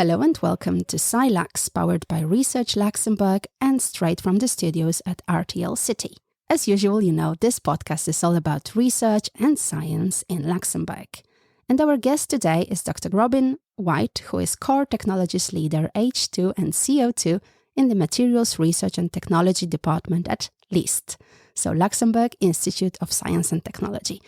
Hello and welcome to SciLax, powered by Research Luxembourg and straight from the studios at RTL City. As usual, you know, this podcast is all about research and science in Luxembourg. And our guest today is Dr. Robin White, who is Core Technologies Leader H2 and CO2 in the Materials Research and Technology Department at LIST, so Luxembourg Institute of Science and Technology.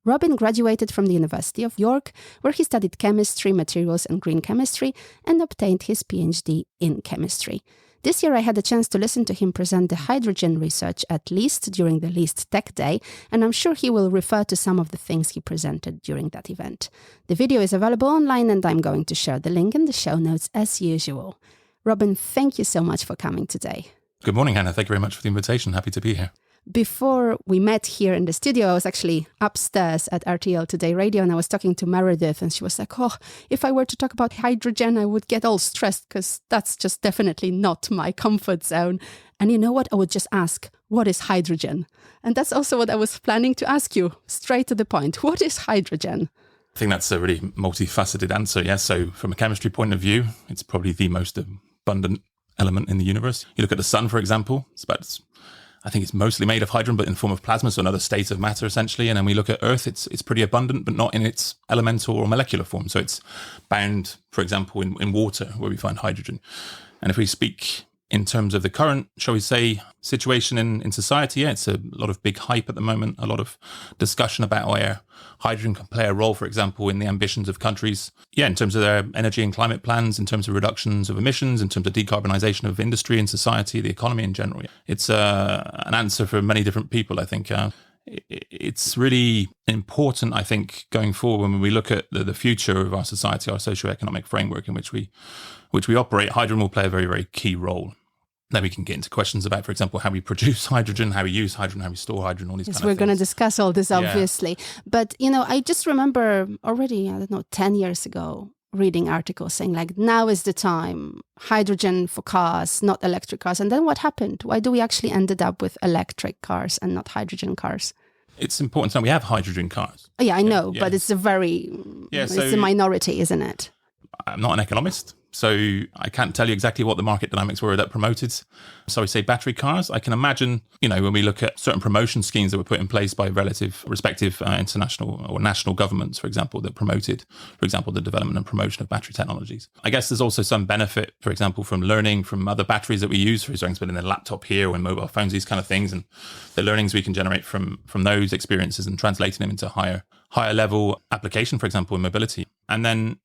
Robin graduated from the University of York, where he studied chemistry, materials and green chemistry, and obtained his PhD in chemistry. This year I had a chance to listen to him present the hydrogen research at LIST during the LIST Tech Day, and I'm sure he will refer to some of the things he presented during that event. The video is available online, and I'm going to share the link in the show notes as usual. Robin, thank you so much for coming today. Good morning, Hannah. Thank you very much for the invitation. Happy to be here. Before we met here in the studio, I was actually upstairs at RTL Today Radio, and I was talking to Meredith, and she was like, if I were to talk about hydrogen, I would get all stressed because that's just definitely not my comfort zone. And you know what? I would just ask, what is hydrogen? And that's also what I was planning to ask you, straight to the point. What is hydrogen? I think that's a really multifaceted answer, yes. So from a chemistry point of view, it's probably the most abundant element in the universe. You look at the sun, for example, I think it's mostly made of hydrogen, but in the form of plasma, so another state of matter, essentially. And then we look at Earth, it's pretty abundant, but not in its elemental or molecular form. So it's bound, for example, in water, where we find hydrogen. And if we speak in terms of the current, shall we say, situation in society, it's a lot of big hype at the moment, a lot of discussion about where hydrogen can play a role, for example, in the ambitions of countries, in terms of their energy and climate plans, in terms of reductions of emissions, in terms of decarbonisation of industry and society, the economy in general. It's an answer for many different people, I think. It's really important, I think, going forward when we look at the future of our society, our socio-economic framework in which we operate. Hydrogen will play a very, very key role. Then we can get into questions about, for example, how we produce hydrogen, how we use hydrogen, how we store hydrogen, all these kind of things. Yes, we're going to discuss all this, obviously. Yeah. But, I just remember already, 10 years ago, reading articles saying, now is the time, hydrogen for cars, not electric cars. And then what happened? Why do we actually ended up with electric cars and not hydrogen cars? It's important to know we have hydrogen cars. Yeah, I know, but it's it's a minority, isn't it? I'm not an economist, so I can't tell you exactly what the market dynamics were that promoted. So we say battery cars. I can imagine, when we look at certain promotion schemes that were put in place by respective international or national governments, for example, that promoted, for example, the development and promotion of battery technologies. I guess there's also some benefit, for example, from learning from other batteries that we use, for example, in a laptop here or in mobile phones, these kind of things, and the learnings we can generate from those experiences and translating them into higher level application, for example, in mobility. And then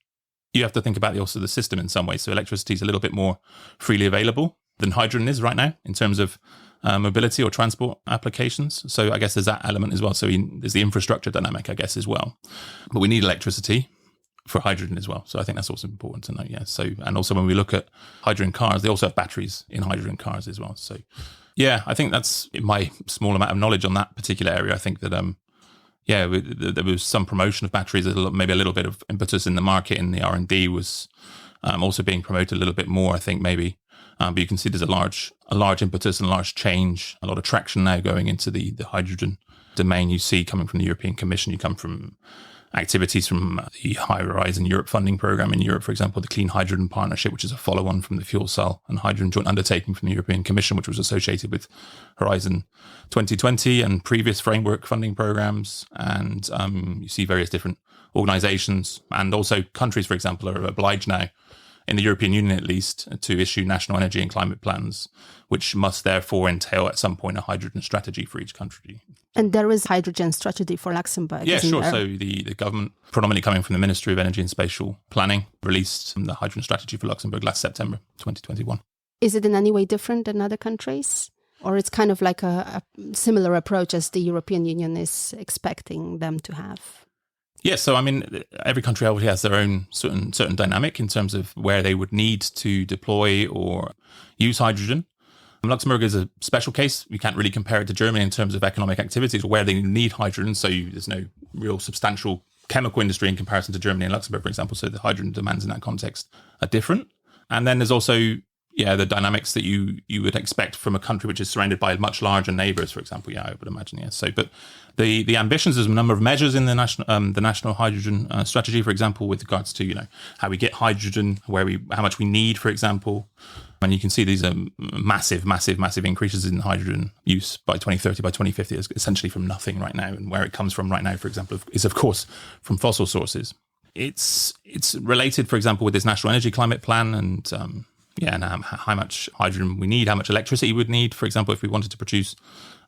you have to think about also the system in some ways. So electricity is a little bit more freely available than hydrogen is right now in terms of mobility or transport applications. So I guess there's that element as well. So there's the infrastructure dynamic, I guess, as well. But we need electricity for hydrogen as well. So I think that's also important to know. Yeah. So, and also when we look at hydrogen cars, they also have batteries in hydrogen cars as well. So yeah, I think that's my small amount of knowledge on that particular area. I think that, there was some promotion of batteries, maybe a little bit of impetus in the market, and the R&D was also being promoted a little bit more, I think, maybe. But you can see there's a large impetus and a large change, a lot of traction now going into the hydrogen domain. You see coming from the European Commission, you come from activities from the High Horizon Europe funding program in Europe, for example, the Clean Hydrogen Partnership, which is a follow-on from the Fuel Cell and Hydrogen Joint Undertaking from the European Commission, which was associated with Horizon 2020 and previous framework funding programs. And you see various different organizations and also countries, for example, are obliged now, in the European Union at least, to issue national energy and climate plans, which must therefore entail at some point a hydrogen strategy for each country. And there is hydrogen strategy for Luxembourg, yeah, isn't sure. there? So the government, predominantly coming from the Ministry of Energy and Spatial Planning, released the hydrogen strategy for Luxembourg last September 2021. Is it in any way different than other countries? Or it's kind of like a similar approach as the European Union is expecting them to have? Yeah, so I mean, every country obviously has their own certain dynamic in terms of where they would need to deploy or use hydrogen. Luxembourg is a special case. We can't really compare it to Germany in terms of economic activities or where they need hydrogen. So there's no real substantial chemical industry in comparison to Germany and Luxembourg, for example. So the hydrogen demands in that context are different. And then there's also, the dynamics that you would expect from a country which is surrounded by much larger neighbours, for example. Yeah, I would imagine. Yeah. So, but the ambitions, there's a number of measures in the national hydrogen strategy, for example, with regards to how we get hydrogen, how much we need, for example. And you can see these are massive increases in hydrogen use by 2030, by 2050, is essentially from nothing right now. And where it comes from right now, for example, is of course from fossil sources. It's related, for example, with this national energy climate plan and how much hydrogen we need, how much electricity we would need, for example, if we wanted to produce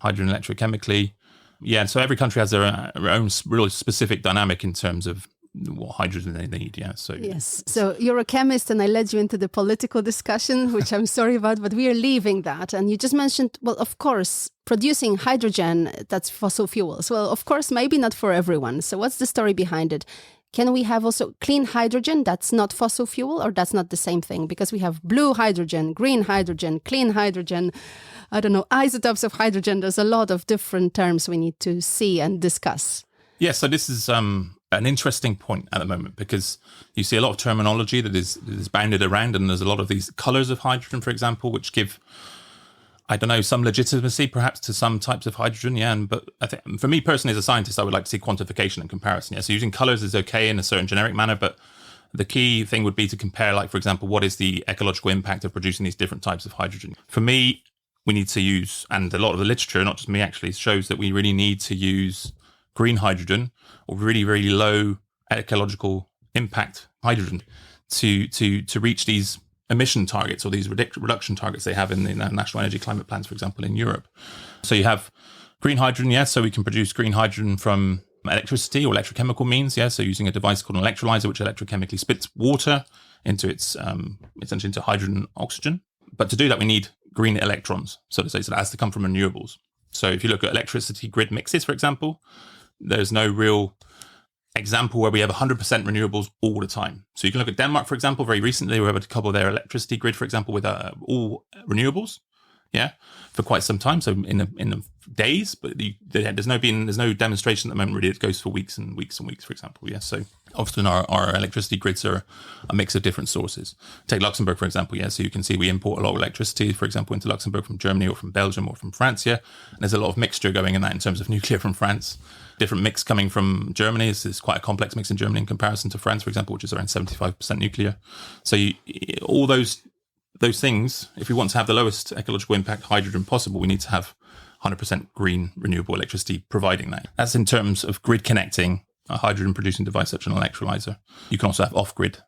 hydrogen electrochemically. Yeah, so every country has their own really specific dynamic in terms of what hydrogen they need. Yeah. So yes. So you're a chemist, and I led you into the political discussion, which I'm sorry about, but we are leaving that. And you just mentioned, well, of course, producing hydrogen, that's fossil fuels. Well, of course, maybe not for everyone. So what's the story behind it? Can we have also clean hydrogen that's not fossil fuel, or that's not the same thing? Because we have blue hydrogen, green hydrogen, clean hydrogen, I don't know, isotopes of hydrogen. There's a lot of different terms we need to see and discuss. Yeah, so this is an interesting point at the moment, because you see a lot of terminology that is bounded around, and there's a lot of these colours of hydrogen, for example, which give, I don't know, some legitimacy perhaps to some types of hydrogen. Yeah, but I think for me personally as a scientist, I would like to see quantification and comparison. Yeah, so using colours is okay in a certain generic manner, but the key thing would be to compare, like, for example, what is the ecological impact of producing these different types of hydrogen? For me, we need to use, and a lot of the literature, not just me actually, shows that we really need to use green hydrogen, or really, really low ecological impact hydrogen to reach these emission targets, or these reduction targets they have in the national energy climate plans, for example, in Europe. So you have green hydrogen, yes, so we can produce green hydrogen from electricity or electrochemical means, yes, so using a device called an electrolyzer, which electrochemically splits water into its essentially into hydrogen oxygen. But to do that, we need green electrons, so to say. So that has to come from renewables. So if you look at electricity grid mixes, for example, there's no real example where we have 100% renewables all the time. So you can look at Denmark, for example. Very recently, they were able to couple their electricity grid, for example, with all renewables, yeah, for quite some time. So in the days, but there's no demonstration at the moment really. It goes for weeks and weeks and weeks, for example. Yeah, so often our electricity grids are a mix of different sources. Take Luxembourg, for example. Yeah, so you can see we import a lot of electricity, for example, into Luxembourg from Germany or from Belgium or from France. Yeah, and there's a lot of mixture going in that in terms of nuclear from France. Different mix coming from Germany. It's quite a complex mix in Germany in comparison to France, for example, which is around 75% nuclear. So all those things, if we want to have the lowest ecological impact hydrogen possible, we need to have 100% green renewable electricity providing that. That's in terms of grid connecting a hydrogen producing device such as an electrolyzer. You can also have off-grid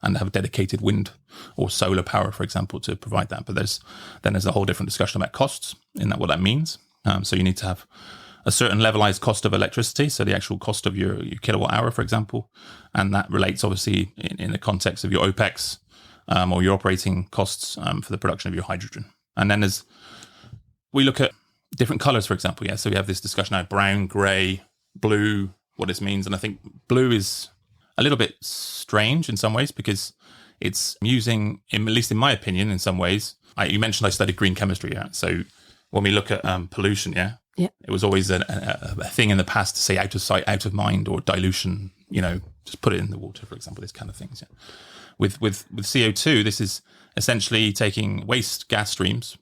and have dedicated wind or solar power, for example, to provide that. But there's a whole different discussion about costs in that, what that means. So you need to have a certain levelized cost of electricity, so the actual cost of your kilowatt hour, for example, and that relates obviously in the context of your OPEX or your operating costs for the production of your hydrogen. And then as we look at different colors, for example, yeah, so we have this discussion now, brown, gray, blue, what this means. And I think blue is a little bit strange in some ways, because it's using, at least in my opinion, in some ways, you mentioned I studied green chemistry, yeah. So when we look at pollution, yeah, it was always a thing in the past to say out of sight, out of mind, or dilution, just put it in the water, for example, these kind of things. Yeah. With CO2, this is essentially taking waste gas streams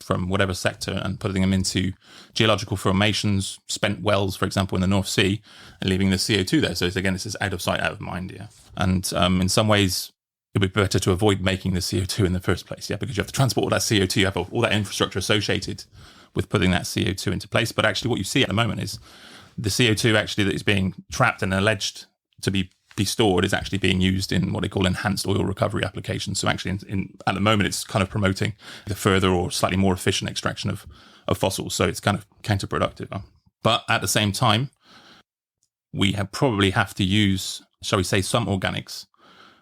from whatever sector and putting them into geological formations, spent wells, for example, in the North Sea, and leaving the CO2 there. So again, this is out of sight, out of mind, yeah. And in some ways, it would be better to avoid making the CO2 in the first place, yeah, because you have to transport all that CO2, you have all that infrastructure associated with putting that CO2 into place. But actually what you see at the moment is the CO2 actually that is being trapped and alleged to be stored is actually being used in what they call enhanced oil recovery applications. So actually at the moment, it's kind of promoting the further or slightly more efficient extraction of fossils. So it's kind of counterproductive. But at the same time, we probably have to use, shall we say, some organics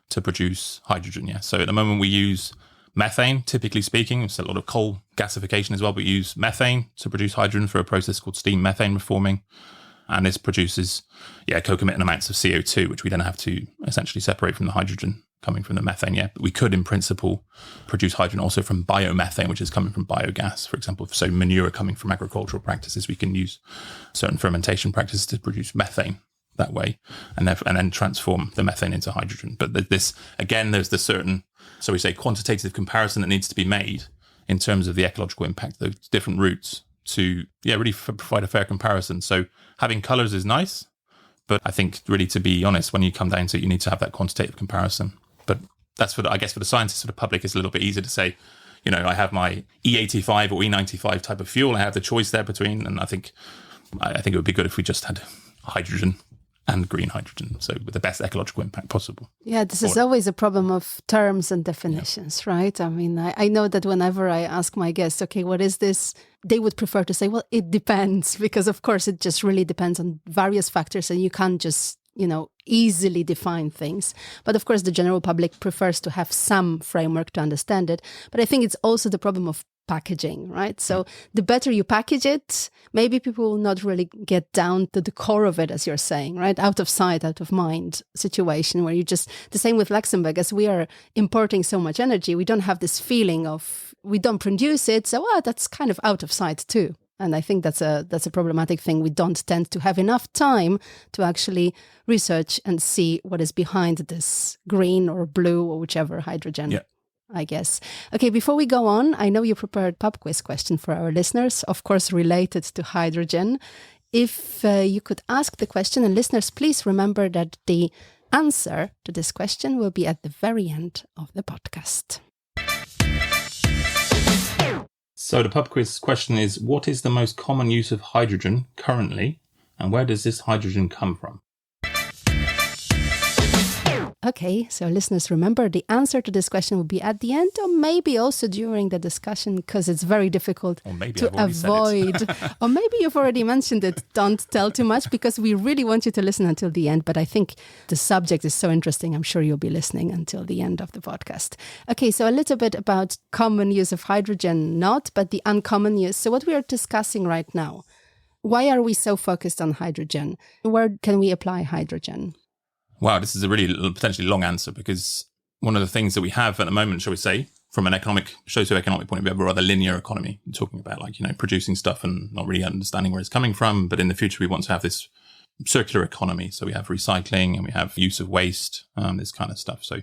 to produce hydrogen. Yeah. So at the moment we use methane, typically speaking. It's a lot of coal gasification as well, but we use methane to produce hydrogen for a process called steam methane reforming. And this produces, concomitant amounts of CO2, which we then have to essentially separate from the hydrogen coming from the methane. Yeah, but we could, in principle, produce hydrogen also from biomethane, which is coming from biogas, for example. So manure coming from agricultural practices, we can use certain fermentation practices to produce methane. that way, and then transform the methane into hydrogen. But this, again, there's the certain, so we say, quantitative comparison that needs to be made in terms of the ecological impact, those different routes, to really provide a fair comparison. So having colours is nice, but I think really, to be honest, when you come down to it, you need to have that quantitative comparison. But that's I guess for the scientists, for the public, it's a little bit easier to say, I have my E85 or E95 type of fuel. I have the choice there between, and I think it would be good if we just had hydrogen and green hydrogen, so with the best ecological impact possible. Yeah, this is always a problem of terms and definitions, right? I mean, I know that whenever I ask my guests, okay, what is this? They would prefer to say, well, it depends, because of course it just really depends on various factors, and you can't just, easily define things. But of course, the general public prefers to have some framework to understand it. But I think it's also the problem of packaging, right? So the better you package it, maybe people will not really get down to the core of it, as you're saying, right? Out of sight, out of mind situation where the same with Luxembourg, as we are importing so much energy, we don't have this feeling of, we don't produce it, so that's kind of out of sight too. And I think that's a problematic thing. We don't tend to have enough time to actually research and see what is behind this green or blue or whichever hydrogen. Yeah. I guess. Okay, before we go on, I know you prepared pub quiz question for our listeners, of course, related to hydrogen. If you could ask the question, and listeners, please remember that the answer to this question will be at the very end of the podcast. So the pub quiz question is, what is the most common use of hydrogen currently, and where does this hydrogen come from? Okay, so listeners, remember the answer to this question will be at the end, or maybe also during the discussion, because it's very difficult to avoid. Or maybe you've already mentioned it. Don't tell too much, because we really want you to listen until the end. But I think the subject is so interesting. I'm sure you'll be listening until the end of the podcast. Okay, so a little bit about common use of hydrogen, but the uncommon use. So what we are discussing right now, why are we so focused on hydrogen? Where can we apply hydrogen? Wow, this is a really potentially long answer, because one of the things that we have at the moment, shall we say, from an socioeconomic point of view, we have a rather linear economy. We're talking about producing stuff and not really understanding where it's coming from. But in the future, we want to have this circular economy. So we have recycling and we have use of waste, this kind of stuff. So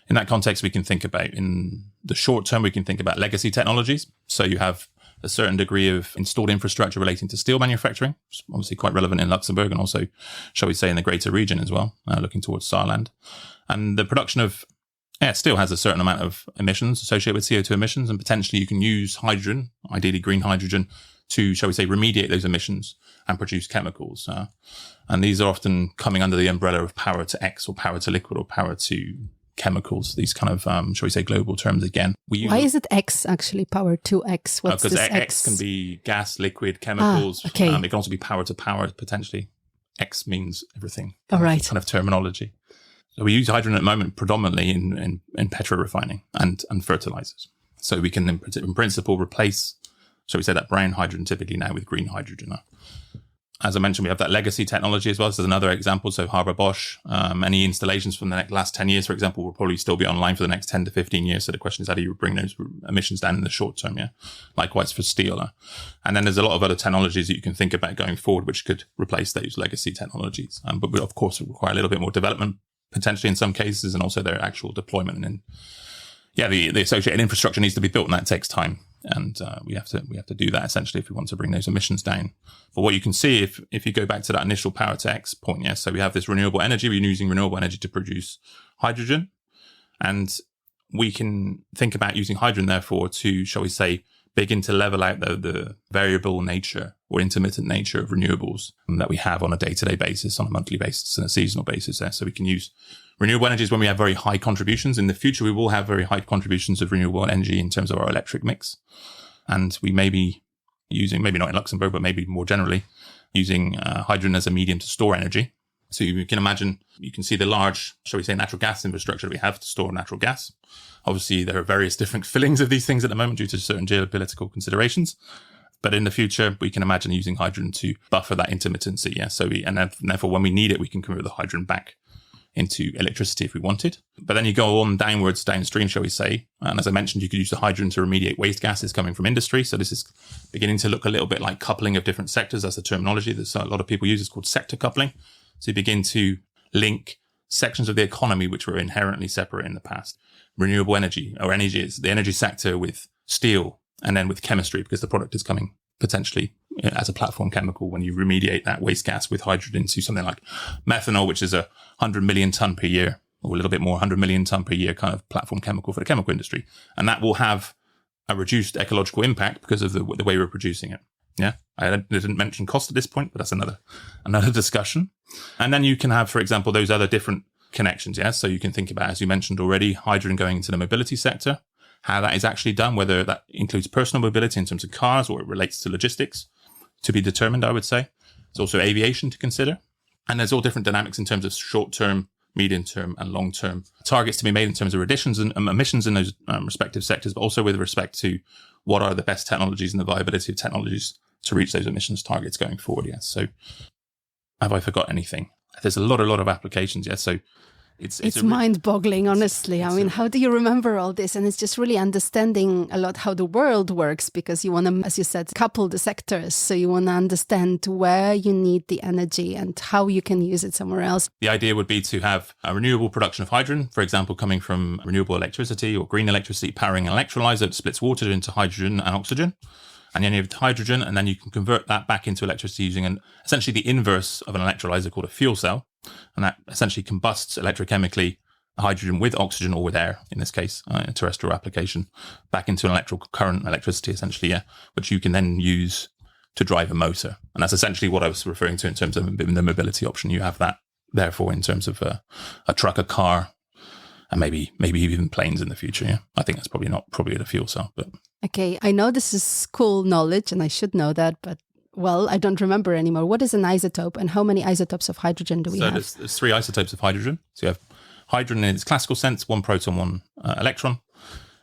in that context, we can think about, in the short term, we can think about legacy technologies. So you have a certain degree of installed infrastructure relating to steel manufacturing, obviously quite relevant in Luxembourg and also, shall we say, in the greater region as well, looking towards Saarland. And the production of steel has a certain amount of emissions associated with CO2 emissions, and potentially you can use hydrogen, ideally green hydrogen, to, shall we say, remediate those emissions and produce chemicals. And these are often coming under the umbrella of power to X or power to liquid or power to chemicals, these kind of, shall we say, global terms again. Why is it X actually, power to X? What's this X? X can be gas, liquid, chemicals. Okay. It can also be power to power, potentially. X means everything. All right. Kind of terminology. So we use hydrogen at the moment predominantly in petro refining and fertilizers. So we can, in principle, replace, shall we say, that brown hydrogen typically now with green hydrogen. As I mentioned, we have that legacy technology as well. So there's another example. So Haber-Bosch, any installations from the last 10 years, for example, will probably still be online for the next 10 to 15 years. So the question is, how do you bring those emissions down in the short term? Yeah. Likewise for steel. And then there's a lot of other technologies that you can think about going forward, which could replace those legacy technologies. But we, of course, require a little bit more development, potentially in some cases, and also their actual deployment. And the associated infrastructure needs to be built, and that takes time. And we have to do that essentially if we want to bring those emissions down. But what you can see if you go back to that initial power to X point, so we have this renewable energy. We're using renewable energy to produce hydrogen, and we can think about using hydrogen therefore to, shall we say, begin to level out the variable nature or intermittent nature of renewables that we have on a day-to-day basis, on a monthly basis, and a seasonal basis there. So we can use renewable energies when we have very high contributions. In the future, we will have very high contributions of renewable energy in terms of our electric mix. And we may be using, maybe not in Luxembourg, but maybe more generally, using hydrogen as a medium to store energy. So you can imagine, you can see the large, shall we say, natural gas infrastructure that we have to store natural gas. Obviously, there are various different fillings of these things at the moment due to certain geopolitical considerations. But in the future, we can imagine using hydrogen to buffer that intermittency. Yeah. So therefore, when we need it, we can convert the hydrogen back into electricity if we wanted. But then you go on downstream, shall we say. And as I mentioned, you could use the hydrogen to remediate waste gases coming from industry. So this is beginning to look a little bit like coupling of different sectors. That's the terminology that a lot of people use. It's called sector coupling. So you begin to link sections of the economy which were inherently separate in the past. Renewable energy, or energy is the energy sector with steel, and then with chemistry, because the product is coming potentially as a platform chemical when you remediate that waste gas with hydrogen to something like methanol, which is 100 million ton per year, or a little bit more, 100 million ton per year kind of platform chemical for the chemical industry. And that will have a reduced ecological impact because of the way we're producing it. Yeah. I didn't mention cost at this point, but that's another discussion. And then you can have, for example, those other different connections. Yeah. So you can think about, as you mentioned already, hydrogen going into the mobility sector, how that is actually done, whether that includes personal mobility in terms of cars or it relates to logistics, to be determined, I would say. There's also aviation to consider. And there's all different dynamics in terms of short-term, medium-term, and long-term targets to be made in terms of emissions in those respective sectors, but also with respect to what are the best technologies and the viability of technologies to reach those emissions targets going forward. Yes. So have I forgot anything? There's a lot of applications. Yes. So it's mind-boggling, honestly. I mean, how do you remember all this? And it's just really understanding a lot how the world works, because you want to, as you said, couple the sectors. So you want to understand where you need the energy and how you can use it somewhere else. The idea would be to have a renewable production of hydrogen, for example, coming from renewable electricity or green electricity, powering an electrolyzer that splits water into hydrogen and oxygen. And then you have hydrogen, and then you can convert that back into electricity using essentially the inverse of an electrolyzer called a fuel cell. And that essentially combusts electrochemically hydrogen with oxygen, or with air, in this case, a terrestrial application, back into an electrical current, electricity, essentially, yeah, which you can then use to drive a motor. And that's essentially what I was referring to in terms of the mobility option. You have that, therefore, in terms of a truck, a car, and maybe even planes in the future. Yeah, I think that's probably the fuel cell. But okay, I know this is cool knowledge, and I should know that, but well, I don't remember anymore. What is an isotope, and how many isotopes of hydrogen do we have? So there's 3 isotopes of hydrogen. So you have hydrogen in its classical sense, 1 proton, 1 electron.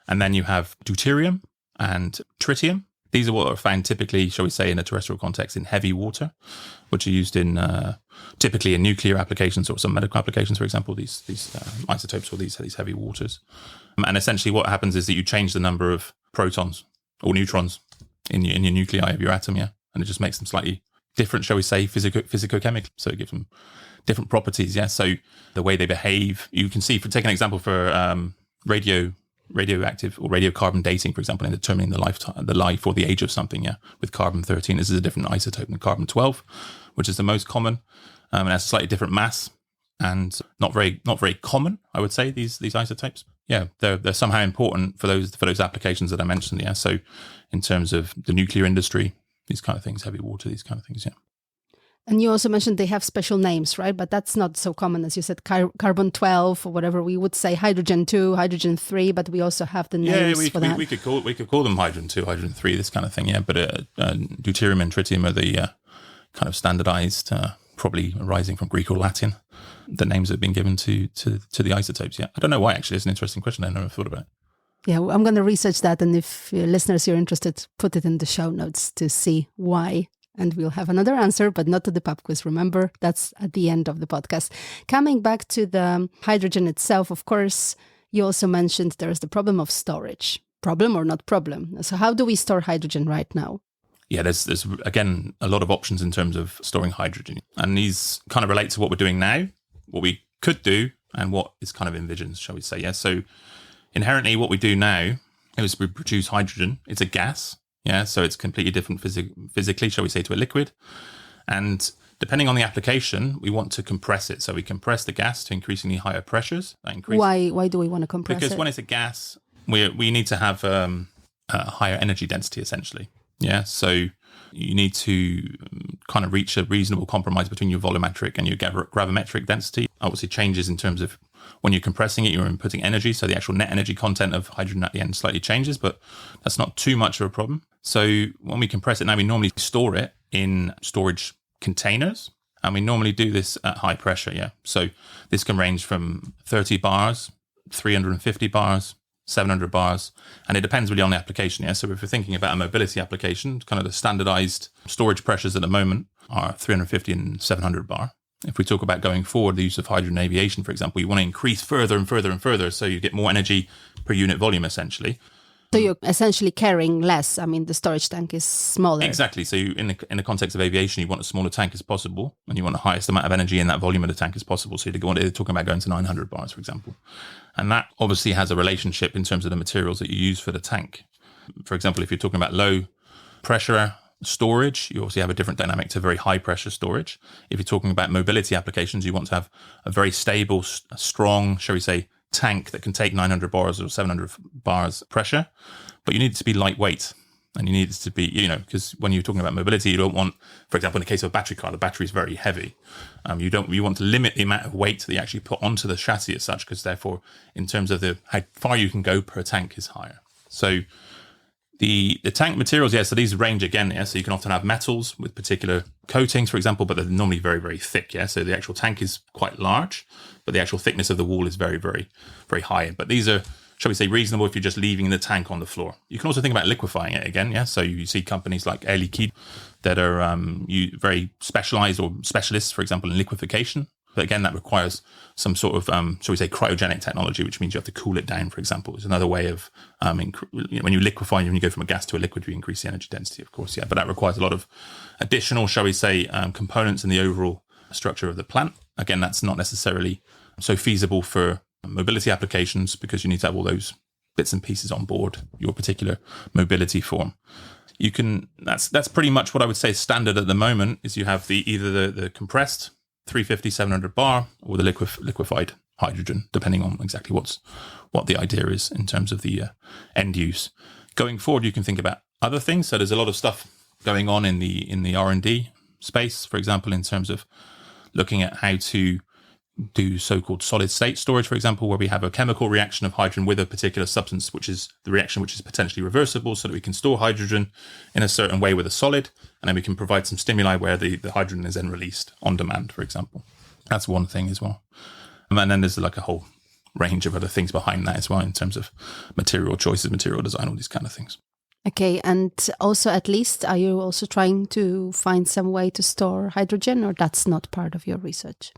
And then you have deuterium and tritium. These are what are found typically, shall we say, in a terrestrial context in heavy water, which are used in typically in nuclear applications or some medical applications, for example, these isotopes or these heavy waters. And essentially what happens is that you change the number of protons or neutrons in your nuclei of your atom, yeah? And it just makes them slightly different, shall we say, physicochemically. So it gives them different properties, yeah? So the way they behave, you can see, take an example for radioactive or radiocarbon dating, for example, in determining the life or the age of something, yeah? With carbon-13, this is a different isotope than carbon-12, which is the most common, and has a slightly different mass, and not very common, I would say, these isotopes. Yeah, they're somehow important for those applications that I mentioned, yeah? So in terms of the nuclear industry, these kind of things, heavy water, these kind of things, yeah. And you also mentioned they have special names, right? But that's not so common, as you said, carbon-12 or whatever. We would say hydrogen-2, hydrogen-3, but we also have the names for that. We could call them hydrogen-2, hydrogen-3, this kind of thing, yeah. But deuterium and tritium are the kind of standardized, probably arising from Greek or Latin, the names that have been given to the isotopes, yeah. I don't know why, actually. It's an interesting question. I never thought about it. Yeah, I'm going to research that. And if listeners, you're interested, put it in the show notes to see why. And we'll have another answer, but not to the pub quiz. Remember, that's at the end of the podcast. Coming back to the hydrogen itself, of course, you also mentioned there is the problem of storage. Problem or not problem? So how do we store hydrogen right now? Yeah, there's again, a lot of options in terms of storing hydrogen. And these kind of relate to what we're doing now, what we could do, and what is kind of envisioned, shall we say. Yeah, so inherently what we do now is we produce hydrogen. It's a gas. Yeah, so it's completely different physically, shall we say, to a liquid. And depending on the application, we want to compress it. So we compress the gas to increasingly higher pressures. Why do we want to compress it? Because when it's a gas, we need to have a higher energy density, essentially. Yeah, so you need to kind of reach a reasonable compromise between your volumetric and your gravimetric density. Obviously changes in terms of when you're compressing it, you're inputting energy. So the actual net energy content of hydrogen at the end slightly changes, but that's not too much of a problem. So when we compress it now, we normally store it in storage containers. And we normally do this at high pressure, yeah. So this can range from 30 bars, 350 bars, 700 bars, and it depends really on the application, yeah. So if we're thinking about a mobility application, kind of the standardized storage pressures at the moment are 350 and 700 bar. If we talk about going forward, the use of hydrogen aviation, for example, you want to increase further and further and further, so you get more energy per unit volume, essentially. So you're essentially carrying less. I mean, the storage tank is smaller. Exactly. So in the context of aviation, you want a smaller tank as possible, and you want the highest amount of energy in that volume of the tank as possible. So they're talking about going to 900 bars, for example. And that obviously has a relationship in terms of the materials that you use for the tank. For example, if you're talking about low pressure storage, you obviously have a different dynamic to very high pressure storage. If you're talking about mobility applications, you want to have a very stable, strong, shall we say, tank that can take 900 bars or 700 bars pressure, but you need it to be lightweight, and you need it to be, because when you're talking about mobility, you don't want, for example, in the case of a battery car, the battery is very heavy. You want to limit the amount of weight that you actually put onto the chassis as such, because therefore, in terms of how far you can go per tank is higher. So the tank materials, so these range again, so you can often have metals with particular coatings, for example, but they're normally very, very thick, so the actual tank is quite large, but the actual thickness of the wall is very, very, very high. But these are, shall we say, reasonable if you're just leaving the tank on the floor. You can also think about liquefying it again, so you see companies like Air Liquide that are very specialized or specialists, for example, in liquefaction. But again, that requires some sort of, shall we say, cryogenic technology, which means you have to cool it down, for example. It's another way of, when you liquefy, when you go from a gas to a liquid, you increase the energy density, of course, but that requires a lot of additional, shall we say, components in the overall structure of the plant. Again, that's not necessarily so feasible for mobility applications, because you need to have all those bits and pieces on board your particular mobility form. That's pretty much what I would say is standard at the moment, is you have either the compressed 350, 700 bar, or the liquefied hydrogen, depending on exactly what the idea is in terms of the end use. Going forward, you can think about other things. So there's a lot of stuff going on in the R&D space, for example, in terms of looking at how to do so-called solid state storage, for example, where we have a chemical reaction of hydrogen with a particular substance, which is the reaction which is potentially reversible, so that we can store hydrogen in a certain way with a solid, and then we can provide some stimuli where the hydrogen is then released on demand, for example. That's one thing as well. And then there's like a whole range of other things behind that as well, in terms of material choices, material design, all these kind of things. Okay, and also, at least, are you also trying to find some way to store hydrogen, or that's not part of your research?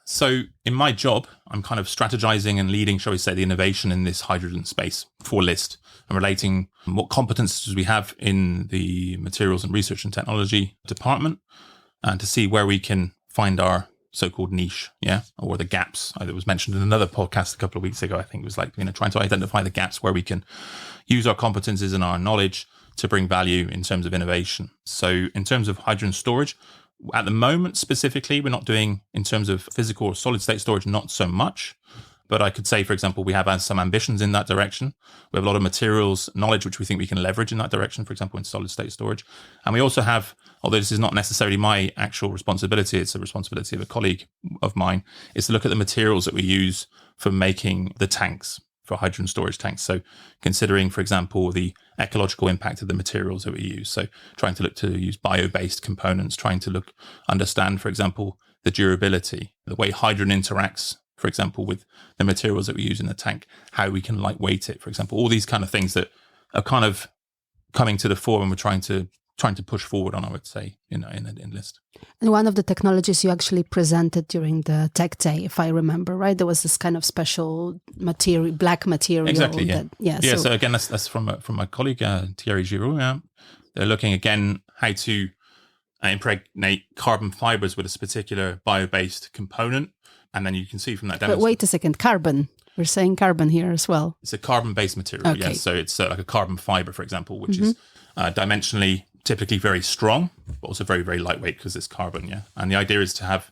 So in my job, I'm kind of strategizing and leading, shall we say, the innovation in this hydrogen space for LIST, and relating what competences we have in the materials and research and technology department, and to see where we can find our so-called niche, or the gaps. It was mentioned in another podcast a couple of weeks ago. I think it was like, trying to identify the gaps where we can use our competences and our knowledge to bring value in terms of innovation. So in terms of hydrogen storage, at the moment, specifically, we're not doing, in terms of physical or solid state storage, not so much. But I could say, for example, we have some ambitions in that direction. We have a lot of materials knowledge, which we think we can leverage in that direction, for example, in solid state storage. And we also have, although this is not necessarily my actual responsibility, it's a responsibility of a colleague of mine, is to look at the materials that we use for making the tanks, for hydrogen storage tanks. So considering, for example, the ecological impact of the materials that we use. So trying to look to use bio-based components, trying to understand, for example, the durability, the way hydrogen interacts, for example, with the materials that we use in the tank, how we can lightweight it, for example, all these kind of things that are kind of coming to the fore, and we're trying to push forward on, I would say, in LIST. And one of the technologies you actually presented during the Tech Day, if I remember right, there was this kind of special material, black material. Exactly, yeah. So again, that's from my colleague, Thierry Giraud. Yeah. They're looking again how to impregnate carbon fibers with this particular bio-based component. And then you can see from that demo. But wait a second, carbon. We're saying carbon here as well. It's a carbon-based material, okay. Yes. So it's like a carbon fiber, for example, which is dimensionally typically very strong, but also very, very lightweight because it's carbon, And the idea is to have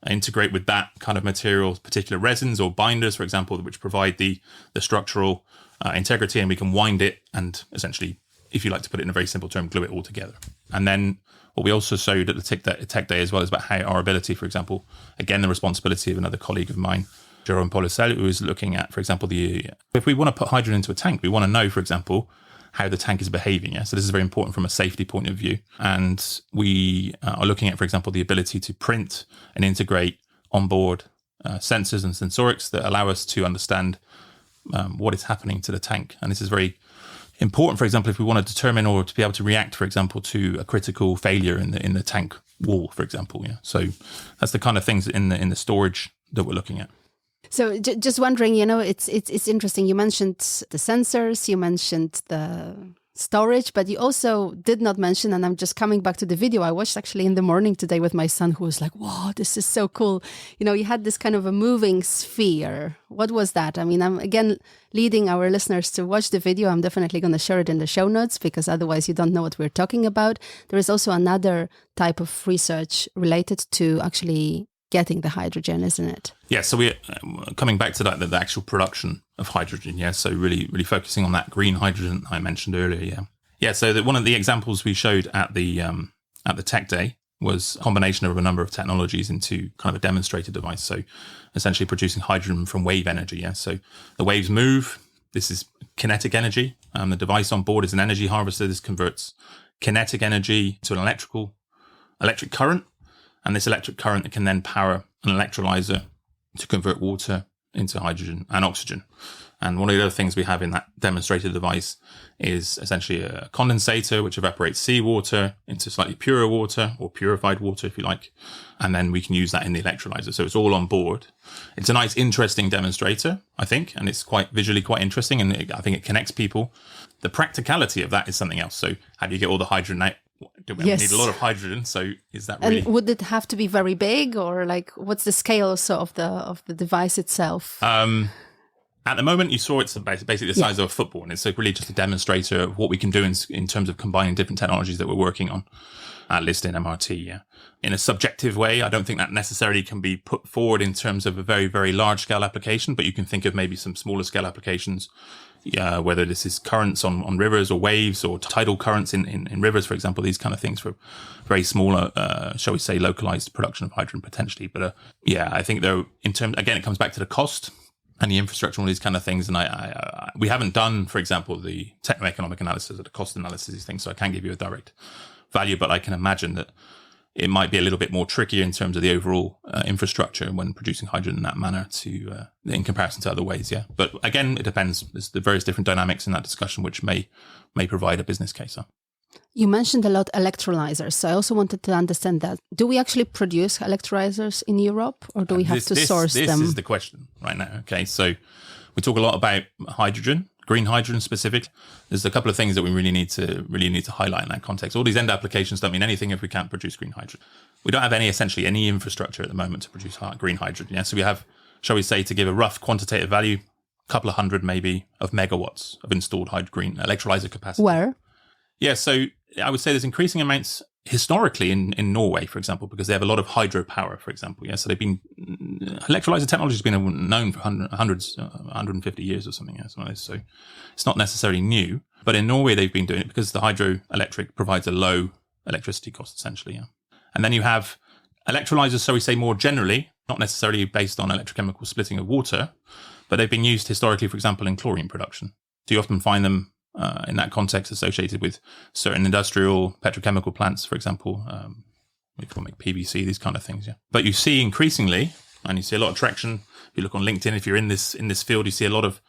integrate with that kind of material, particular resins or binders, for example, which provide the structural integrity, and we can wind it and essentially, if you like to put it in a very simple term, glue it all together. And then what we also showed at the Tech Day as well is about how our ability, for example, again, the responsibility of another colleague of mine, Jerome Policel, who is looking at, for example, if we want to put hydrogen into a tank, we want to know, for example, how the tank is behaving. So this is very important from a safety point of view. And we are looking at, for example, the ability to print and integrate onboard sensors and sensorics that allow us to understand what is happening to the tank. And this is very important, for example, if we want to determine or to be able to react, for example, to a critical failure in the tank wall, for example. So that's the kind of things in the storage that we're looking at. So just wondering, it's interesting. You mentioned the sensors, you mentioned the storage, but you also did not mention, and I'm just coming back to the video I watched actually in the morning today with my son, who was like, wow, this is so cool. You had this kind of a moving sphere. What was that? I mean, I'm again leading our listeners to watch the video. I'm definitely going to share it in the show notes because otherwise you don't know what we're talking about. There is also another type of research related to actually getting the hydrogen, isn't it? Yeah, so we're coming back to that, the actual production of hydrogen, yeah, so really focusing on that green hydrogen I mentioned earlier, yeah. Yeah, so one of the examples we showed at the Tech Day was a combination of a number of technologies into kind of a demonstrator device, so essentially producing hydrogen from wave energy, yeah, so the waves move, this is kinetic energy, the device on board is an energy harvester, this converts kinetic energy to an electric current, and this electric current can then power an electrolyzer to convert water into hydrogen and oxygen. And one of the other things we have in that demonstrator device is essentially a condensator, which evaporates seawater into slightly purer water, or purified water, if you like. And then we can use that in the electrolyzer. So it's all on board. It's a nice, interesting demonstrator, I think, and it's quite visually quite interesting. And I think it connects people. The practicality of that is something else. So how do you get all the hydrogen out? We need a lot of hydrogen, so is that really? And would it have to be very big, or like what's the scale also of the device itself? At the moment, you saw it's basically the size of a football, and it's really just a demonstrator of what we can do in terms of combining different technologies that we're working on, at least in MRT. Yeah, in a subjective way, I don't think that necessarily can be put forward in terms of a very, very large scale application, but you can think of maybe some smaller scale applications. Whether this is currents on rivers or waves or tidal currents in rivers, for example, these kind of things for very smaller, shall we say, localized production of hydrogen potentially. But I think though, in terms, again, it comes back to the cost and the infrastructure and all these kind of things. And we haven't done, for example, the techno-economic analysis or the cost analysis, these things. So I can't give you a direct value, but I can imagine that it might be a little bit more trickier in terms of the overall infrastructure when producing hydrogen in that manner in comparison to other ways. Yeah. But again, it depends. There's the various different dynamics in that discussion, which may provide a business case. You mentioned a lot electrolyzers. So I also wanted to understand that. Do we actually produce electrolyzers in Europe, or do we have to source them? This is the question right now. Okay. So we talk a lot about hydrogen. Green hydrogen specific. There's a couple of things that we really need to highlight in that context. All these end applications don't mean anything if we can't produce green hydrogen. We don't have essentially any infrastructure at the moment to produce green hydrogen. Yeah, so we have, shall we say, to give a rough quantitative value, a couple of hundred maybe of megawatts of installed green electrolyzer capacity. Where? Yeah, so I would say there's increasing amounts historically in Norway, for example, because they have a lot of hydropower, for example. Yeah, so electrolyzer technology has been known for 150 years or something. Yeah, so it's not necessarily new, but in Norway they've been doing it because the hydroelectric provides a low electricity cost, essentially. Yeah, and then you have electrolyzers, so we say more generally, not necessarily based on electrochemical splitting of water, but they've been used historically, for example, in chlorine production. So you often find them in that context associated with certain industrial petrochemical plants, for example, we can make PVC, these kind of things. Yeah, but you see increasingly, and you see a lot of traction. If you look on LinkedIn, if you're in this field, you see a lot of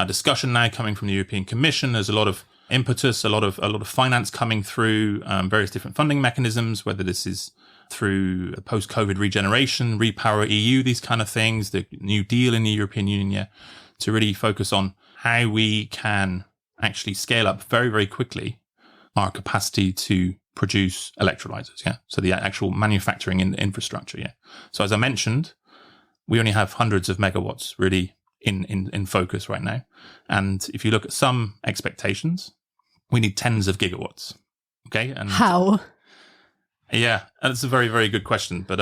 discussion now coming from the European Commission. There's a lot of impetus, a lot of finance coming through various different funding mechanisms, whether this is through post-COVID regeneration, Repower EU, these kind of things, the New Deal in the European Union, yeah, to really focus on how we can actually scale up very, very quickly our capacity to produce electrolyzers. Yeah. So the actual manufacturing in the infrastructure. Yeah. So as I mentioned, we only have hundreds of megawatts really in focus right now. And if you look at some expectations, we need tens of gigawatts. Okay. And how? Yeah, that's a very, very good question. But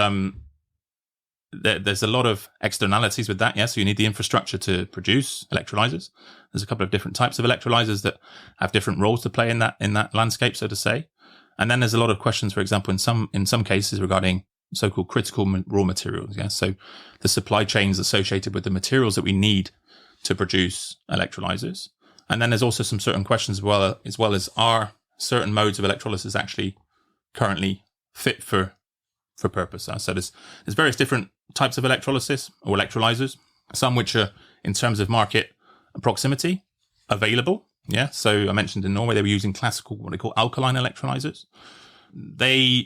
there's a lot of externalities with that. Yeah, so you need the infrastructure to produce electrolyzers. There's a couple of different types of electrolyzers that have different roles to play in that landscape, so to say. And then there's a lot of questions, for example, in some cases regarding so-called critical raw materials. Yeah, so the supply chains associated with the materials that we need to produce electrolyzers. And then there's also some certain questions as well as are certain modes of electrolysis actually currently fit for purpose. So there's various different types of electrolysis or electrolyzers, some which are in terms of market proximity available. Yeah. So I mentioned in Norway, they were using classical, what they call alkaline electrolyzers. There's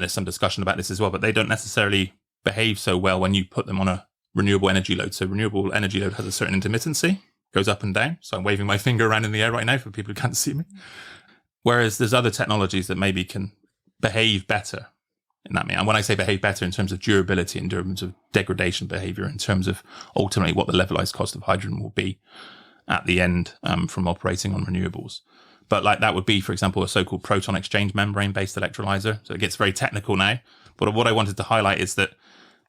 some discussion about this as well, but they don't necessarily behave so well when you put them on a renewable energy load. So renewable energy load has a certain intermittency, goes up and down. So I'm waving my finger around in the air right now for people who can't see me. Whereas there's other technologies that maybe can behave better in that mean. And when I say behave better in terms of durability, in terms of degradation behavior, in terms of ultimately what the levelized cost of hydrogen will be at the end from operating on renewables. But like that would be, for example, a so-called proton exchange membrane-based electrolyzer. So it gets very technical now. But what I wanted to highlight is that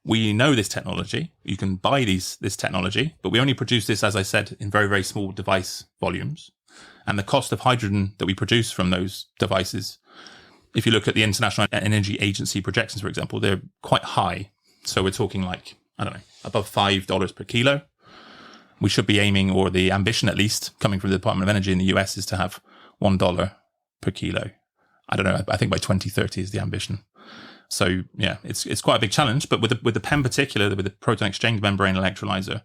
we know this technology. You can buy this technology, but we only produce this, as I said, in very, very small device volumes. And the cost of hydrogen that we produce from those devices, if you look at the International Energy Agency projections, for example, they're quite high. So we're talking like, I don't know, above $5 per kilo. We should be aiming, or the ambition at least, coming from the Department of Energy in the US, is to have $1 per kilo. I don't know. I think by 2030 is the ambition. So yeah, it's quite a big challenge. But with the PEM particular, with the proton exchange membrane electrolyzer,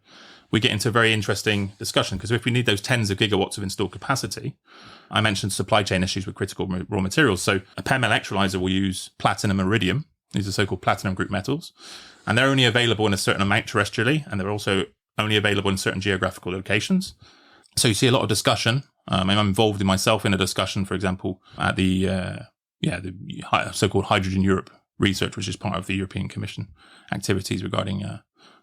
we get into a very interesting discussion, because if we need those tens of gigawatts of installed capacity, I mentioned supply chain issues with critical raw materials. So a PEM electrolyzer will use platinum and iridium. These are so-called platinum group metals, and they're only available in a certain amount terrestrially, and they're also only available in certain geographical locations. So you see a lot of discussion. I'm involved in myself in a discussion, for example, at the so-called Hydrogen Europe research, which is part of the European Commission activities regarding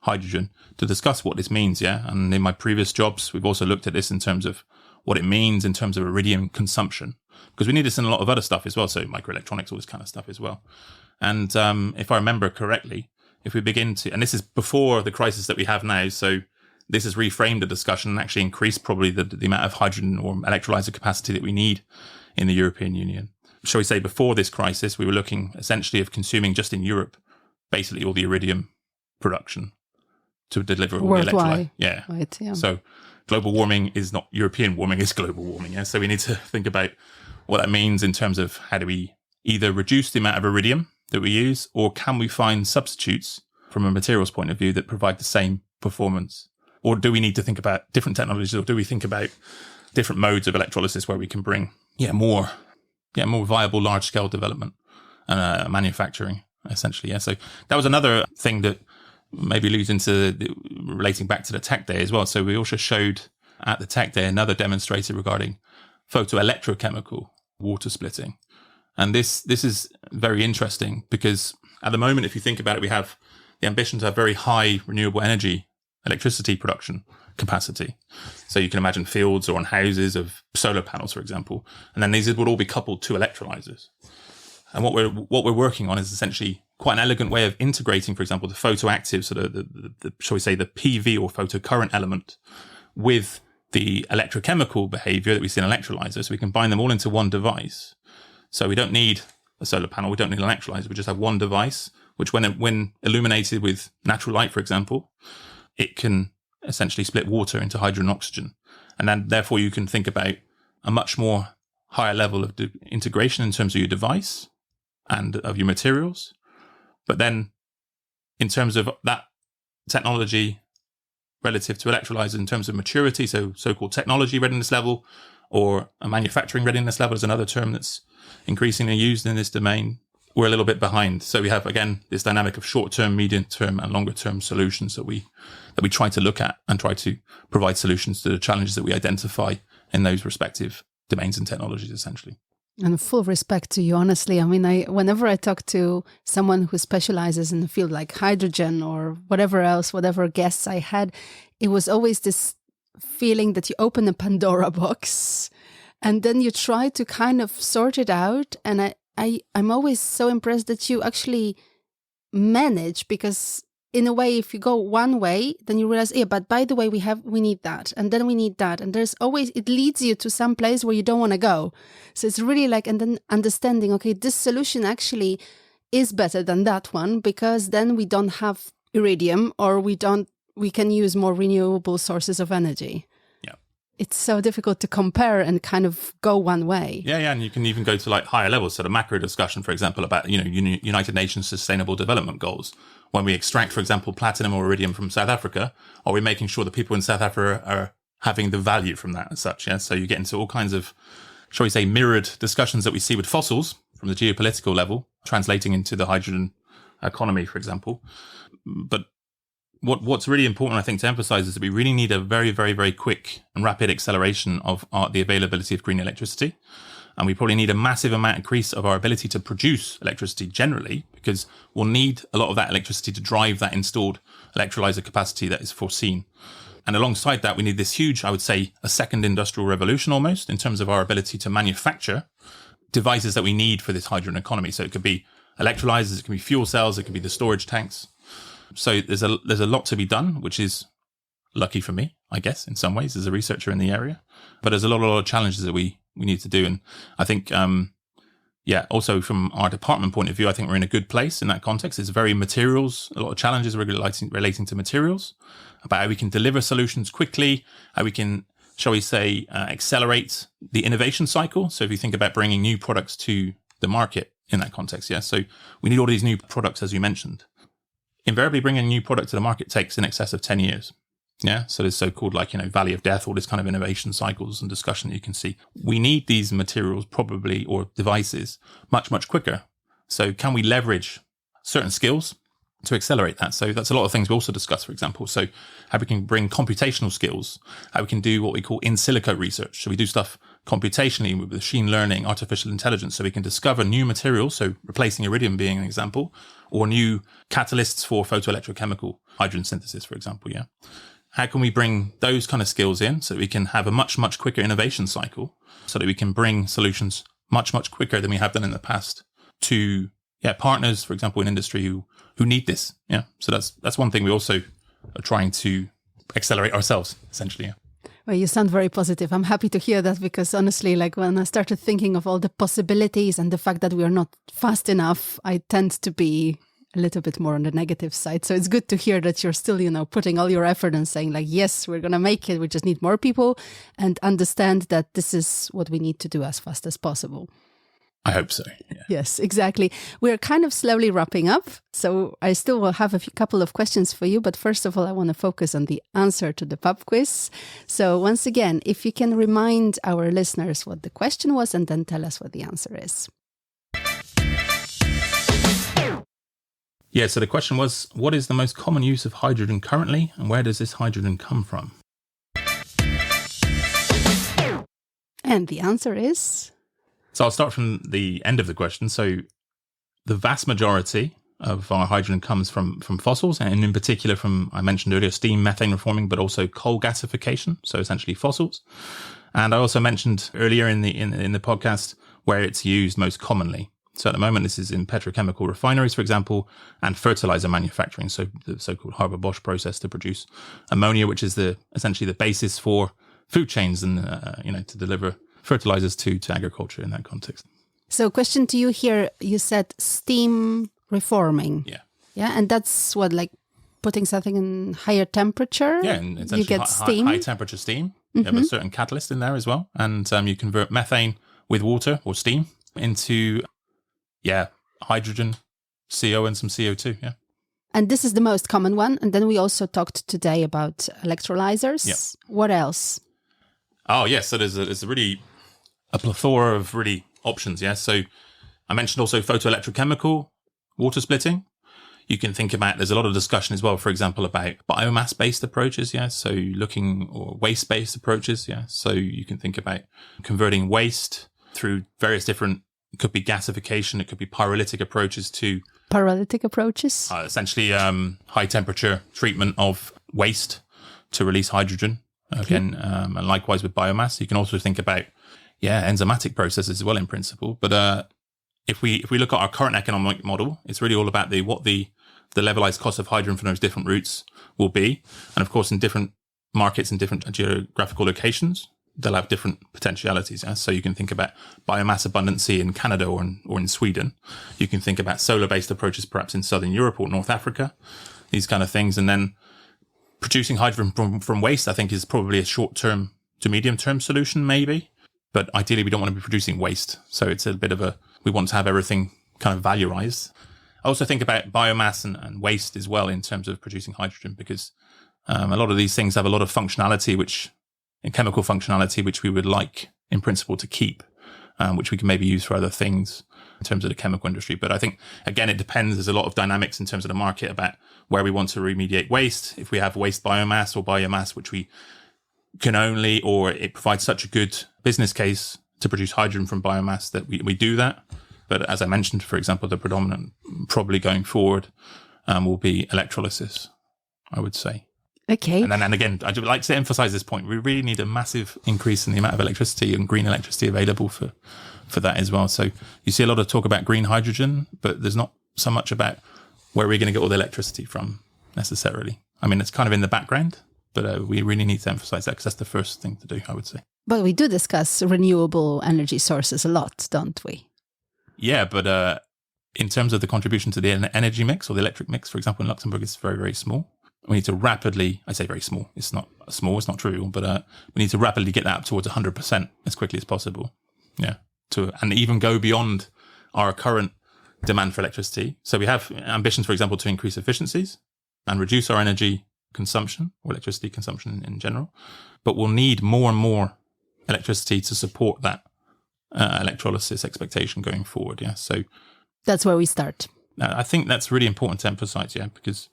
hydrogen, to discuss what this means. Yeah. And in my previous jobs, we've also looked at this in terms of what it means in terms of iridium consumption, because we need this in a lot of other stuff as well. So microelectronics, all this kind of stuff as well. And if I remember correctly, if we begin to, and this is before the crisis that we have now, so this has reframed the discussion and actually increased probably the amount of hydrogen or electrolyzer capacity that we need in the European Union. Shall we say, before this crisis, we were looking essentially of consuming just in Europe, basically all the iridium production to deliver all the electrolyzer. Yeah. Right, yeah. So global warming is not European warming, it's global warming. Yeah. So we need to think about what that means in terms of how do we either reduce the amount of iridium that we use, or can we find substitutes from a materials point of view that provide the same performance? Or do we need to think about different technologies, or do we think about different modes of electrolysis where we can bring more viable large scale development and manufacturing, essentially. Yeah. So that was another thing that maybe leads into relating back to the Tech Day as well. So we also showed at the Tech Day another demonstrator regarding photoelectrochemical water splitting. And this is very interesting, because at the moment, if you think about it, we have the ambition to have very high renewable energy electricity production capacity. So you can imagine fields or on houses of solar panels, for example, and then these would all be coupled to electrolyzers. And what we're working on is essentially quite an elegant way of integrating, for example, the photoactive, so the shall we say, the PV or photocurrent element with the electrochemical behavior that we see in electrolyzers, so we combine them all into one device. So we don't need a solar panel, we don't need an electrolyzer, we just have one device, which when illuminated with natural light, for example, it can essentially split water into hydrogen and oxygen. And then therefore you can think about a much more higher level of integration in terms of your device and of your materials. But then in terms of that technology relative to electrolyzers in terms of maturity, so-called technology readiness level, or a manufacturing readiness level is another term that's increasingly used in this domain, we're a little bit behind. So we have, again, this dynamic of short-term, medium-term, and longer-term solutions that we try to look at and try to provide solutions to the challenges that we identify in those respective domains and technologies, essentially. And full respect to you, honestly. I mean, whenever I talk to someone who specializes in the field like hydrogen or whatever else, whatever guests I had, it was always this feeling that you open a Pandora box and then you try to kind of sort it out. And I'm always so impressed that you actually manage, because in a way, if you go one way, then you realize, yeah, but by the way, we need that, and then we need that. And there's always, it leads you to some place where you don't want to go. So it's really like, and then understanding, okay, this solution actually is better than that one, because then we don't have iridium, or we can use more renewable sources of energy. It's so difficult to compare and kind of go one way. Yeah, and you can even go to like higher levels. So the macro discussion, for example, about United Nations Sustainable Development Goals. When we extract, for example, platinum or iridium from South Africa, are we making sure that people in South Africa are having the value from that as such? Yeah, so you get into all kinds of, shall we say, mirrored discussions that we see with fossils from the geopolitical level, translating into the hydrogen economy, for example. But what's really important, I think, to emphasize is that we really need a very, very, very quick and rapid acceleration of the availability of green electricity. And we probably need a massive amount increase of our ability to produce electricity generally, because we'll need a lot of that electricity to drive that installed electrolyzer capacity that is foreseen. And alongside that, we need this huge, I would say, a second industrial revolution almost in terms of our ability to manufacture devices that we need for this hydrogen economy. So it could be electrolyzers, it can be fuel cells, it could be the storage tanks. So there's a lot to be done, which is lucky for me, I guess, in some ways, as a researcher in the area. But there's a lot of challenges that we need to do. And I think, also from our department point of view, I think we're in a good place in that context. It's very materials, a lot of challenges relating to materials, about how we can deliver solutions quickly, how we can, shall we say, accelerate the innovation cycle. So if you think about bringing new products to the market in that context, so we need all these new products, as you mentioned. Invariably, bringing a new product to the market takes in excess of 10 years. Yeah. So there's so-called valley of death, all this kind of innovation cycles and discussion that you can see. We need these materials probably, or devices, much, much quicker. So can we leverage certain skills to accelerate that? So that's a lot of things we also discuss, for example. So how we can bring computational skills, how we can do what we call in silico research. So we do stuff computationally with machine learning, artificial intelligence, so we can discover new materials. So replacing iridium being an example, or new catalysts for photoelectrochemical hydrogen synthesis, for example. Yeah. How can we bring those kind of skills in so that we can have a much, much quicker innovation cycle, so that we can bring solutions much, much quicker than we have done in the past to partners, for example, in industry who need this. Yeah. So that's one thing we also are trying to accelerate ourselves, essentially. Yeah. Well, you sound very positive. I'm happy to hear that, because honestly, when I started thinking of all the possibilities and the fact that we are not fast enough, I tend to be a little bit more on the negative side. So it's good to hear that you're still, putting all your effort and saying yes, we're going to make it. We just need more people and understand that this is what we need to do as fast as possible. I hope so. Yeah. Yes, exactly. We're kind of slowly wrapping up. So I still will have couple of questions for you. But first of all, I want to focus on the answer to the pub quiz. So once again, if you can remind our listeners what the question was and then tell us what the answer is. Yeah, so the question was, what is the most common use of hydrogen currently, and where does this hydrogen come from? And the answer is? So I'll start from the end of the question. So the vast majority of our hydrogen comes from fossils, and in particular from, I mentioned earlier, steam methane reforming, but also coal gasification, so essentially fossils. And I also mentioned earlier in the podcast where it's used most commonly. So at the moment, this is in petrochemical refineries, for example, and fertilizer manufacturing. So the so-called Haber-Bosch process to produce ammonia, which is essentially the basis for food chains and, to deliver fertilizers to agriculture in that context. So question to you here, you said steam reforming. Yeah. Yeah. And that's what, putting something in higher temperature? Yeah. And essentially you get steam. High temperature steam. You have a certain catalyst in there as well. And you convert methane with water or steam into hydrogen, CO, and some CO2. Yeah. And this is the most common one. And then we also talked today about electrolyzers. Yeah. What else? Oh, yes. So there's a plethora of really options. Yeah. So I mentioned also photoelectrochemical water splitting. You can think about, there's a lot of discussion as well, for example, about biomass-based approaches. Yeah. So or waste-based approaches. Yeah. So you can think about converting waste through various different, it could be gasification, it could be pyrolytic approaches to... Pyrolytic approaches? Essentially high temperature treatment of waste to release hydrogen. Again, and likewise with biomass. You can also think about, enzymatic processes as well in principle. But if we look at our current economic model, it's really all about what the levelized cost of hydrogen from those different routes will be. And of course, in different markets and different geographical locations, they'll have different potentialities. Yeah? So you can think about biomass abundancy in Canada or in Sweden. You can think about solar-based approaches perhaps in Southern Europe or North Africa, these kind of things. And then producing hydrogen from waste, I think, is probably a short-term to medium-term solution, maybe. But ideally, we don't want to be producing waste. So it's a bit of we want to have everything kind of valorized. I also think about biomass and waste as well in terms of producing hydrogen, because a lot of these things have a lot of functionality, chemical functionality, which we would like in principle to keep, which we can maybe use for other things. in terms of the chemical industry. But I think, again, it depends. There's a lot of dynamics in terms of the market about where we want to remediate waste. If we have waste biomass or biomass, which we can only, or it provides such a good business case to produce hydrogen from biomass that we do that. But as I mentioned, for example, the predominant probably going forward will be electrolysis, I would say. Okay. And again, I'd like to emphasize this point. We really need a massive increase in the amount of electricity and green electricity available for that as well. So you see a lot of talk about green hydrogen, but there's not so much about where we're going to get all the electricity from necessarily. I mean, it's kind of in the background, but we really need to emphasize that because that's the first thing to do, I would say. But we do discuss renewable energy sources a lot, don't we? Yeah, but in terms of the contribution to the energy mix or the electric mix, for example, in Luxembourg, it's very, very small. We need to rapidly, I say very small, it's not true, but we need to rapidly get that up towards 100% as quickly as possible. Yeah. And even go beyond our current demand for electricity. So we have ambitions, for example, to increase efficiencies and reduce our energy consumption or electricity consumption in general. But we'll need more and more electricity to support that electrolysis expectation going forward. Yeah. So that's where we start. I think that's really important to emphasize. Yeah, because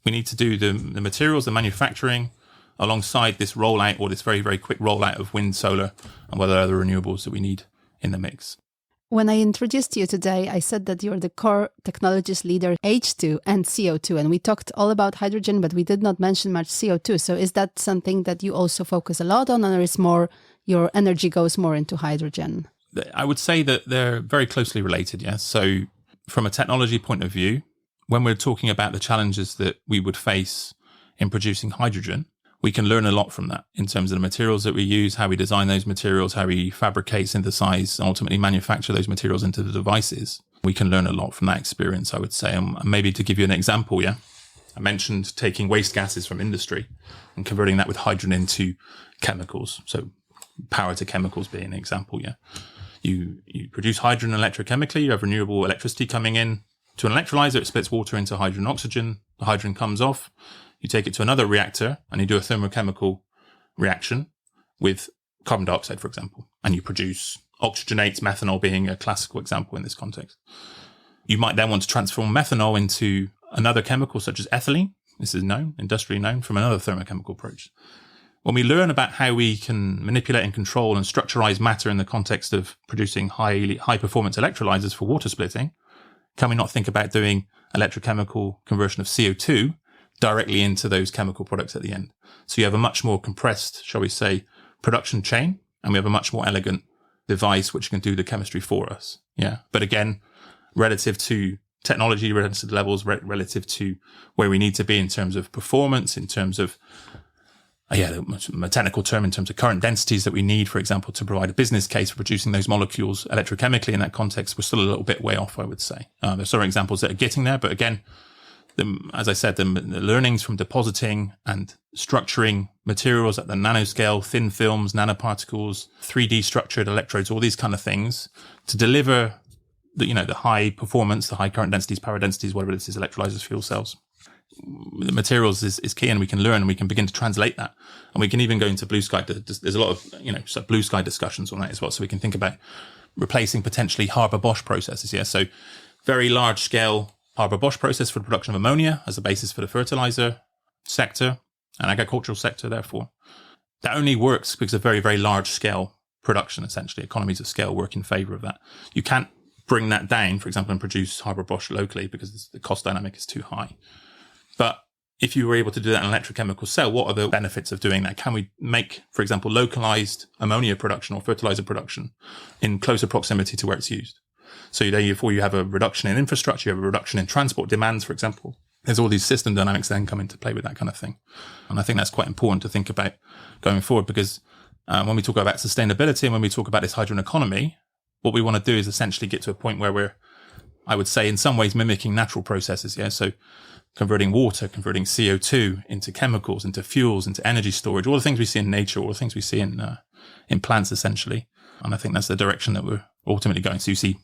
we need to do the materials, the manufacturing, alongside this rollout or this very, very quick rollout of wind, solar, and what other renewables that we need in the mix. When I introduced you today, I said that you're the core technologies leader, H2 and CO2. And we talked all about hydrogen, but we did not mention much CO2. So is that something that you also focus a lot on, or is more your energy goes more into hydrogen? I would say that they're very closely related, yes. So from a technology point of view, when we're talking about the challenges that we would face in producing hydrogen, we can learn a lot from that in terms of the materials that we use, how we design those materials, how we fabricate, synthesize, and ultimately manufacture those materials into the devices. We can learn a lot from that experience, I would say. And maybe to give you an example, yeah, I mentioned taking waste gases from industry and converting that with hydrogen into chemicals. So power to chemicals being an example, yeah. You produce hydrogen electrochemically, you have renewable electricity coming in to an electrolyzer, it splits water into hydrogen and oxygen, the hydrogen comes off, you take it to another reactor and you do a thermochemical reaction with carbon dioxide, for example, and you produce oxygenates, methanol being a classical example in this context. You might then want to transform methanol into another chemical such as ethylene. This is known, industrially known, from another thermochemical approach. When we learn about how we can manipulate and control and structurize matter in the context of producing high performance electrolyzers for water splitting, can we not think about doing electrochemical conversion of CO2 directly into those chemical products at the end? So you have a much more compressed, shall we say, production chain, and we have a much more elegant device which can do the chemistry for us. Yeah. But again, relative to technology, relative to levels, relative to where we need to be in terms of performance, in terms of a technical term in terms of current densities that we need, for example, to provide a business case for producing those molecules electrochemically in that context, we're still a little bit way off, I would say. There's some examples that are getting there, but again, as I said, the learnings from depositing and structuring materials at the nanoscale, thin films, nanoparticles, 3D structured electrodes, all these kind of things to deliver the high performance, the high current densities, power densities, whatever it is, electrolyzers, fuel cells. The materials is key, and we can learn and we can begin to translate that. And we can even go into blue sky. There's a lot of, blue sky discussions on that as well. So we can think about replacing potentially Haber-Bosch processes. Yeah. So very large scale Haber-Bosch process for the production of ammonia as a basis for the fertilizer sector and agricultural sector. Therefore, that only works because of very, very large scale production, essentially. Economies of scale work in favor of that. You can't bring that down, for example, and produce Haber-Bosch locally because the cost dynamic is too high. But if you were able to do that in an electrochemical cell, what are the benefits of doing that? Can we make, for example, localized ammonia production or fertilizer production in closer proximity to where it's used? So therefore you have a reduction in infrastructure, you have a reduction in transport demands, for example. There's all these system dynamics then come into play with that kind of thing. And I think that's quite important to think about going forward, because when we talk about sustainability and when we talk about this hydrogen economy, what we want to do is essentially get to a point where we're, I would say, in some ways mimicking natural processes. Yeah. So converting water, converting CO2 into chemicals, into fuels, into energy storage, all the things we see in nature, all the things we see in plants, essentially. And I think that's the direction that we're ultimately going. So you see,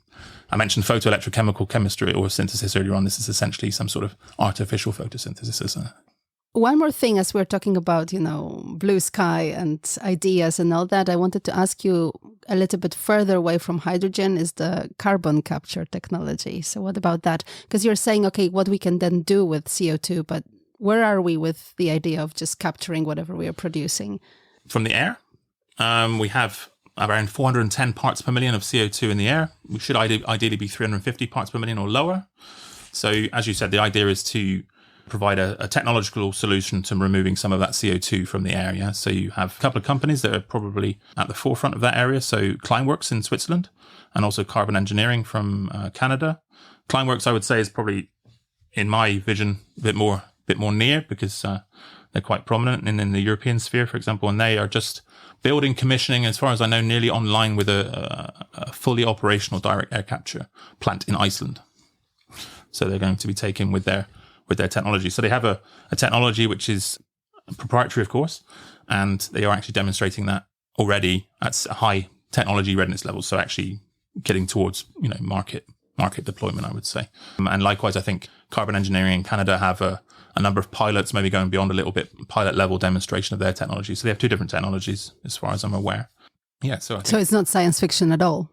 I mentioned photoelectrochemical chemistry or synthesis earlier on. This is essentially some sort of artificial photosynthesis. One more thing, as we're talking about, blue sky and ideas and all that, I wanted to ask you a little bit further away from hydrogen is the carbon capture technology. So what about that? Because you're saying, okay, what we can then do with CO2, but where are we with the idea of just capturing whatever we are producing? From the air, we have around 410 parts per million of CO2 in the air. We should ideally be 350 parts per million or lower. So as you said, the idea is to provide a technological solution to removing some of that CO2 from the air. Yeah? So you have a couple of companies that are probably at the forefront of that area. So Climeworks in Switzerland and also Carbon Engineering from Canada. Climeworks, I would say, is probably, in my vision, a bit more near because they're quite prominent in the European sphere, for example, and they are just building, commissioning, as far as I know, nearly online with a fully operational direct air capture plant in Iceland. So they're going to be taken with their technology. So they have a technology which is proprietary, of course, and they are actually demonstrating that already at a high technology readiness level. So actually getting towards market deployment, I would say. And likewise, I think Carbon Engineering in Canada have a number of pilots, maybe going beyond a little bit, pilot level demonstration of their technology. So they have two different technologies, as far as I'm aware. Yeah. So it's not science fiction at all.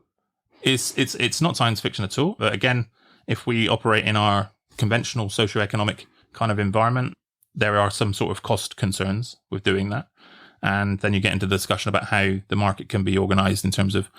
It's not science fiction at all. But again, if we operate in our conventional socioeconomic kind of environment, there are some sort of cost concerns with doing that. And then you get into the discussion about how the market can be organized in terms of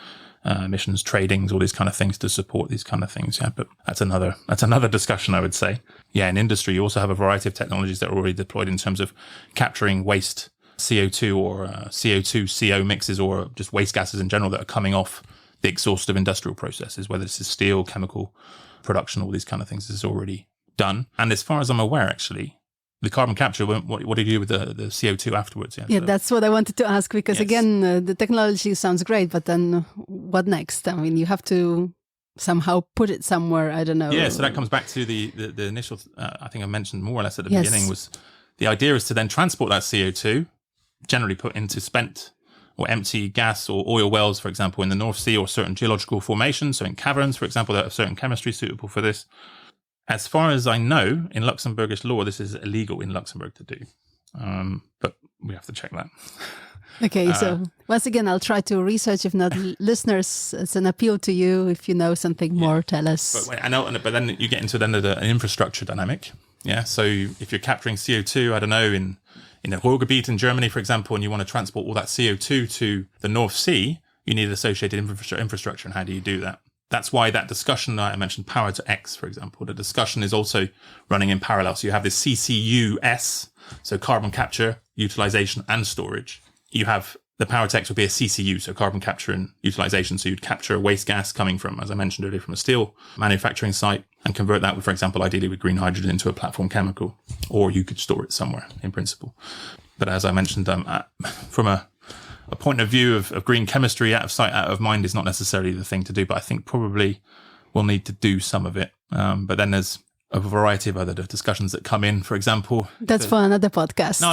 emissions tradings, all these kind of things to support these kind of things. Yeah, but that's another discussion, I would say. Yeah, in industry, you also have a variety of technologies that are already deployed in terms of capturing waste CO2 or CO2-CO mixes or just waste gases in general that are coming off the exhaust of industrial processes, whether this is steel, chemical production, all these kind of things. This is already done. And as far as I'm aware, actually, the carbon capture, what do you do with the CO2 afterwards? Yeah, so that's what I wanted to ask, because again, the technology sounds great, but then what next? I mean, you have to somehow put it somewhere, I don't know. Yeah, so that comes back to the initial, I think I mentioned more or less at the beginning, was the idea is to then transport that CO2, generally put into spent or empty gas or oil wells, for example, in the North Sea or certain geological formations. So in caverns, for example, that have certain chemistry suitable for this. As far as I know, in Luxembourgish law, this is illegal in Luxembourg to do. But we have to check that. Okay, so once again, I'll try to research. If not, listeners, it's an appeal to you. If you know something more, tell us. But then you get into an infrastructure dynamic. Yeah, so if you're capturing CO2, I don't know, in the Ruhrgebiet in Germany, for example, and you want to transport all that CO2 to the North Sea, you need associated infrastructure. And how do you do that? That's why that discussion that I mentioned, Power to X, for example, the discussion is also running in parallel. So you have this CCUS, so carbon capture, utilization, and storage. You have the Power to X would be a CCU, so carbon capture and utilization. So you'd capture a waste gas coming from, as I mentioned earlier, from a steel manufacturing site and convert that, for example, ideally with green hydrogen into a platform chemical, or you could store it somewhere in principle. But as I mentioned, from a point of view of green chemistry, out of sight, out of mind is not necessarily the thing to do, but I think probably we'll need to do some of it. But then there's a variety of other discussions that come in, for example. That's for another podcast. No,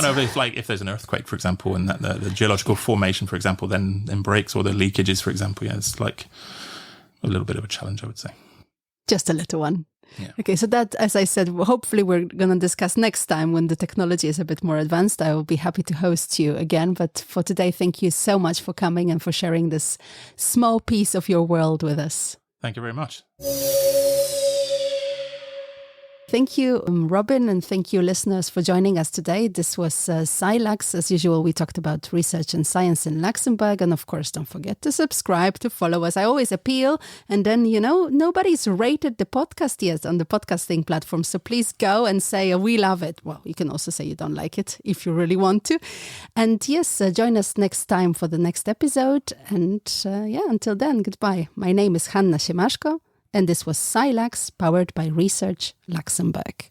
if there's an earthquake, for example, and that the geological formation, for example, then breaks, or the leakages, for example, it's like a little bit of a challenge, I would say. Just a little one. Yeah. Okay, so that, as I said, hopefully we're going to discuss next time when the technology is a bit more advanced. I will be happy to host you again. But for today, thank you so much for coming and for sharing this small piece of your world with us. Thank you very much. Thank you, Robin, and thank you, listeners, for joining us today. This was SciLux. As usual, we talked about research and science in Luxembourg. And of course, don't forget to subscribe, to follow us. I always appeal. And then, nobody's rated the podcast yet on the podcasting platform. So please go and say, we love it. Well, you can also say you don't like it if you really want to. And yes, join us next time for the next episode. And until then, goodbye. My name is Hanna Siemaszko. And this was SciLux, powered by Research Luxembourg.